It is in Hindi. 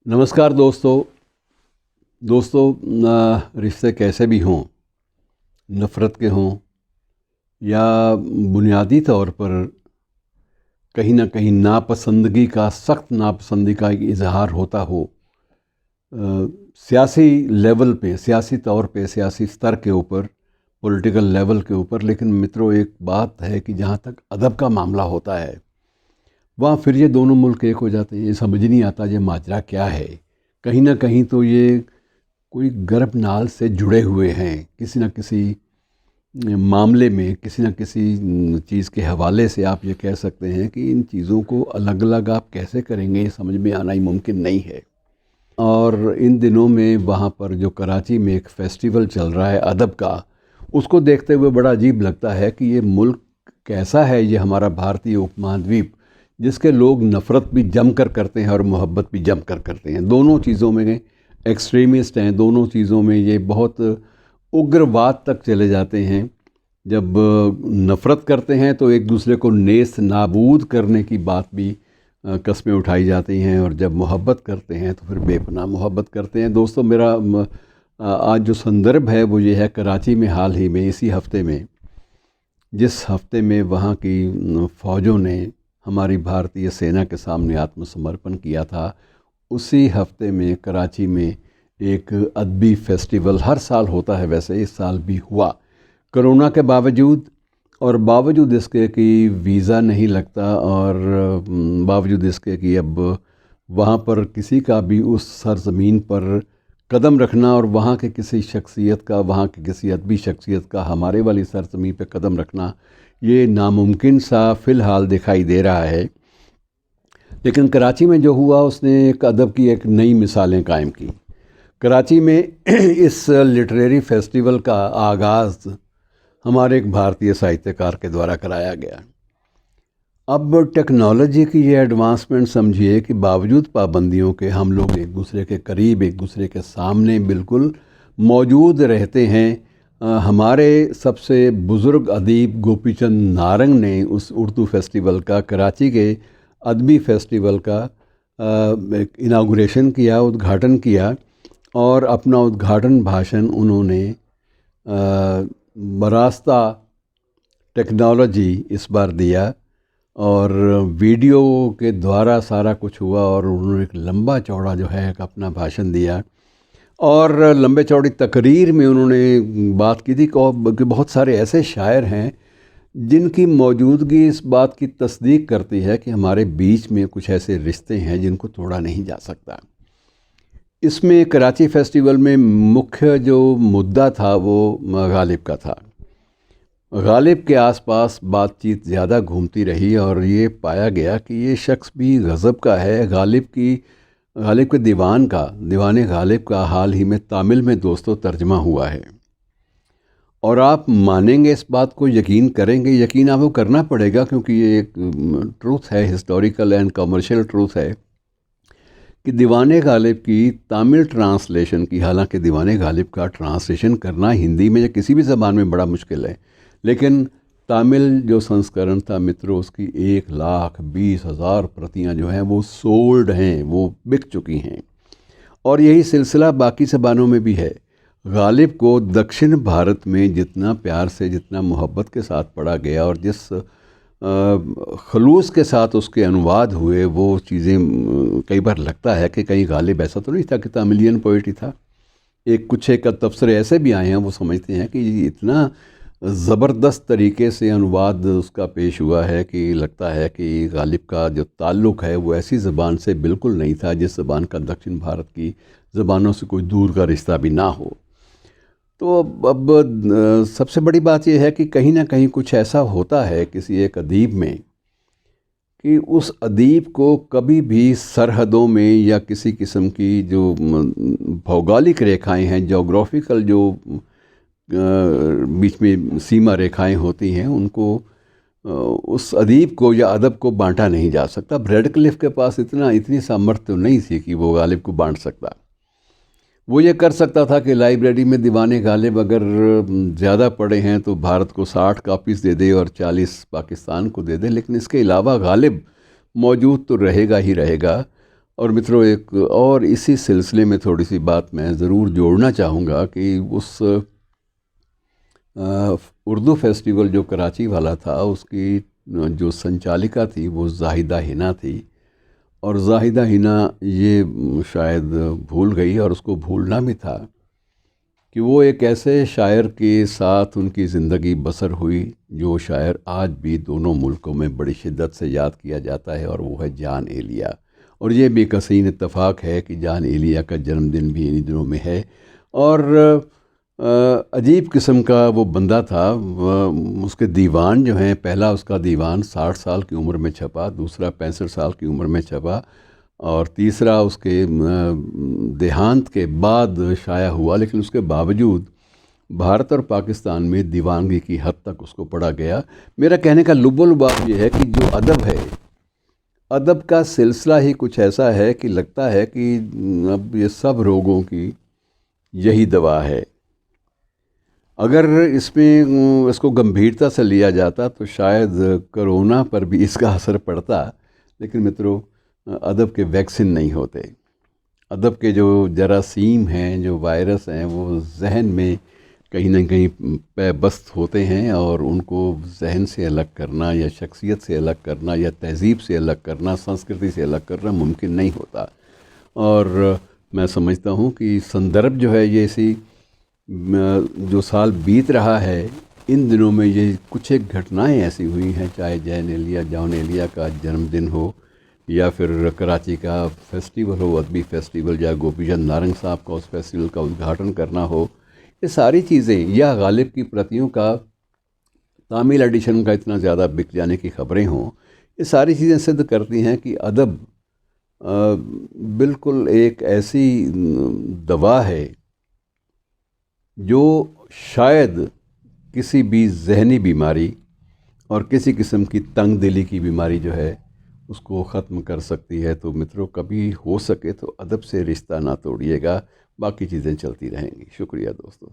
नमस्कार दोस्तों। रिश्ते कैसे भी हों, नफ़रत के हों या बुनियादी तौर पर कहीं ना कहीं नापसंदगी का, सख्त नापसंदगी का एक इजहार होता हो, सियासी लेवल पे, सियासी तौर पे, सियासी स्तर के ऊपर, पॉलिटिकल लेवल के ऊपर। लेकिन मित्रों, एक बात है कि जहाँ तक अदब का मामला होता है, वहाँ फिर ये दोनों मुल्क एक हो जाते हैं। ये समझ नहीं आता ये माजरा क्या है। कहीं ना कहीं तो ये कोई गर्भनाल से जुड़े हुए हैं, किसी न किसी मामले में, किसी न किसी चीज़ के हवाले से। आप ये कह सकते हैं कि इन चीज़ों को अलग अलग आप कैसे करेंगे, ये समझ में आना ही मुमकिन नहीं है। और इन दिनों में वहाँ पर जो कराची में एक फ़ेस्टिवल चल रहा है अदब का, उसको देखते हुए बड़ा अजीब लगता है कि ये मुल्क कैसा है, ये हमारा भारतीय उपमहाद्वीप, जिसके लोग नफ़रत भी जम कर करते हैं और मोहब्बत भी जम कर करते हैं। दोनों चीज़ों में एक्सट्रीमिस्ट हैं, दोनों चीज़ों में ये बहुत उग्रवाद तक चले जाते हैं। जब नफ़रत करते हैं तो एक दूसरे को नेस्त नाबूद करने की बात भी कस्में उठाई जाती हैं, और जब मोहब्बत करते हैं तो फिर बेपनाह मोहब्बत करते हैं। दोस्तों, मेरा आज जो संदर्भ है वो ये है, कराची में हाल ही में, इसी हफ्ते में, जिस हफ्ते में वहाँ की फ़ौजों ने हमारी भारतीय सेना के सामने आत्मसमर्पण किया था, उसी हफ्ते में कराची में एक अदबी फेस्टिवल हर साल होता है, वैसे इस साल भी हुआ। कोरोना के बावजूद, और बावजूद इसके कि वीज़ा नहीं लगता, और बावजूद इसके कि अब वहाँ पर किसी का भी उस सरज़मीन पर कदम रखना, और वहाँ के किसी शख्सियत का, वहाँ के किसी अदबी शख्सियत का हमारे वाली सरज़मीन पर कदम रखना, ये नामुमकिन सा फ़िलहाल दिखाई दे रहा है। लेकिन कराची में जो हुआ, उसने एक अदब की एक नई मिसालें कायम की। कराची में इस लिटरेरी फेस्टिवल का आगाज़ हमारे एक भारतीय साहित्यकार के द्वारा कराया गया। अब टेक्नोलॉजी की ये एडवांसमेंट समझिए कि बावजूद पाबंदियों के हम लोग एक दूसरे के करीब, एक दूसरे के सामने बिल्कुल मौजूद रहते हैं। हमारे सबसे बुज़ुर्ग अदीब गोपीचंद नारंग ने उस उर्दू फेस्टिवल का, कराची के अदबी फेस्टिवल का इनागुरेशन किया, उद्घाटन किया, और अपना उद्घाटन भाषण उन्होंने बरास्ता टेक्नोलॉजी इस बार दिया, और वीडियो के द्वारा सारा कुछ हुआ। और उन्होंने एक लंबा चौड़ा जो है एक अपना भाषण दिया, और लंबे चौड़ी तकरीर में उन्होंने बात की थी कि बहुत सारे ऐसे शायर हैं जिनकी मौजूदगी इस बात की तस्दीक करती है कि हमारे बीच में कुछ ऐसे रिश्ते हैं जिनको तोड़ा नहीं जा सकता। इसमें कराची फेस्टिवल में मुख्य जो मुद्दा था वो गालिब का था। गालिब के आसपास बातचीत ज़्यादा घूमती रही, और ये पाया गया कि ये शख्स भी गज़ब का है। गालिब के दीवाने गालिब का हाल ही में तामिल में दोस्तों तर्जमा हुआ है। और आप मानेंगे इस बात को, यकीन करेंगे, यकीन आपको करना पड़ेगा, क्योंकि ये एक ट्रूथ है, हिस्टोरिकल एंड कमर्शियल ट्रूथ है, कि दीवाने गालिब की तामिल ट्रांसलेशन की, हालांकि दीवाने गालिब का ट्रांसलेशन करना हिंदी में या किसी भी ज़बान में बड़ा मुश्किल है, लेकिन तामिल जो संस्करण था मित्रों, उसकी 1,20,000 प्रतियां जो हैं वो सोल्ड हैं, वो बिक चुकी हैं। और यही सिलसिला बाकी ज़बानों में भी है। गालिब को दक्षिण भारत में जितना प्यार से, जितना मोहब्बत के साथ पढ़ा गया, और जिस खलूस के साथ उसके अनुवाद हुए, वो चीज़ें कई बार लगता है कि कहीं गालिब ऐसा तो नहीं था कि तामिलियन पोइट ही था। कुछ एक तबसरे ऐसे भी आए हैं, वो समझते हैं कि इतना ज़बरदस्त तरीके से अनुवाद उसका पेश हुआ है कि लगता है कि गालिब का जो ताल्लुक़ है वो ऐसी ज़बान से बिल्कुल नहीं था जिस ज़बान का दक्षिण भारत की ज़बानों से कोई दूर का रिश्ता भी ना हो। तो अब सबसे बड़ी बात यह है कि कहीं ना कहीं कुछ ऐसा होता है किसी एक अदीब में, कि उस अदीब को कभी भी सरहदों में या किसी किस्म की जो भौगोलिक रेखाएं हैं, जोग्राफिकल जो बीच में सीमा रेखाएं होती हैं, उनको उस अदीब को या अदब को बांटा नहीं जा सकता। रेडक्लिफ के पास इतनी सामर्थ्य नहीं थी कि वो गालिब को बांट सकता। वो ये कर सकता था कि लाइब्रेरी में दीवाने गालिब अगर ज़्यादा पढ़े हैं तो भारत को 60 कापीज़ दे दे और 40 पाकिस्तान को दे दे, लेकिन इसके अलावा गालिब मौजूद तो रहेगा ही रहेगा। और मित्रों, एक और इसी सिलसिले में थोड़ी सी बात मैं ज़रूर जोड़ना चाहूँगा कि उस उर्दू फेस्टिवल जो कराची वाला था, उसकी जो संचालिका थी वो जाहिदा हिना थी। और जाहिदा हिना ये शायद भूल गई, और उसको भूलना भी था कि वो एक ऐसे शायर के साथ उनकी ज़िंदगी बसर हुई जो शायर आज भी दोनों मुल्कों में बड़ी शिद्दत से याद किया जाता है, और वो है जान एलिया। और ये भी कसीन इत्तफ़ाक़ है कि जान एलिया का जन्मदिन भी इन्हीं दिनों में है। और अजीब किस्म का वो बंदा था। उसके दीवान जो हैं, पहला उसका दीवान 60 साल की उम्र में छपा, दूसरा 65 साल की उम्र में छपा, और तीसरा उसके देहांत के बाद शाया हुआ। लेकिन उसके बावजूद भारत और पाकिस्तान में दीवानगी की हद तक उसको पढ़ा गया। मेरा कहने का लुब-ओ-लुबाब ये है कि जो अदब है, अदब का सिलसिला ही कुछ ऐसा है कि लगता है कि अब ये सब रोगों की यही दवा है। अगर इसमें इसको गंभीरता से लिया जाता तो शायद कोरोना पर भी इसका असर पड़ता। लेकिन मित्रों, अदब के वैक्सीन नहीं होते। अदब के जो जरासीम हैं, जो वायरस हैं, वो जहन में कहीं ना कहीं पैबस्त होते हैं, और उनको जहन से अलग करना, या शख्सियत से अलग करना, या तहज़ीब से अलग करना, संस्कृति से अलग करना मुमकिन नहीं होता। और मैं समझता हूँ कि संदर्भ जो है, ये इसी जो साल बीत रहा है, इन दिनों में ये कुछ एक घटनाएं ऐसी हुई हैं, चाहे जॉन एलिया का जन्मदिन हो, या फिर कराची का फेस्टिवल हो, अदबी फेस्टिवल, या गोपीचंद नारंग साहब का उस फेस्टिवल का उद्घाटन करना हो, ये सारी चीज़ें, या गालिब की प्रतियों का तामील एडिशन का इतना ज़्यादा बिक जाने की खबरें हों, ये सारी चीज़ें सिद्ध करती हैं कि अदब बिल्कुल एक ऐसी दवा है जो शायद किसी भी जहनी बीमारी और किसी किस्म की तंग दिली की बीमारी जो है उसको ख़त्म कर सकती है। तो मित्रों, कभी हो सके तो अदब से रिश्ता ना तोड़िएगा, बाकी चीज़ें चलती रहेंगी। शुक्रिया दोस्तों।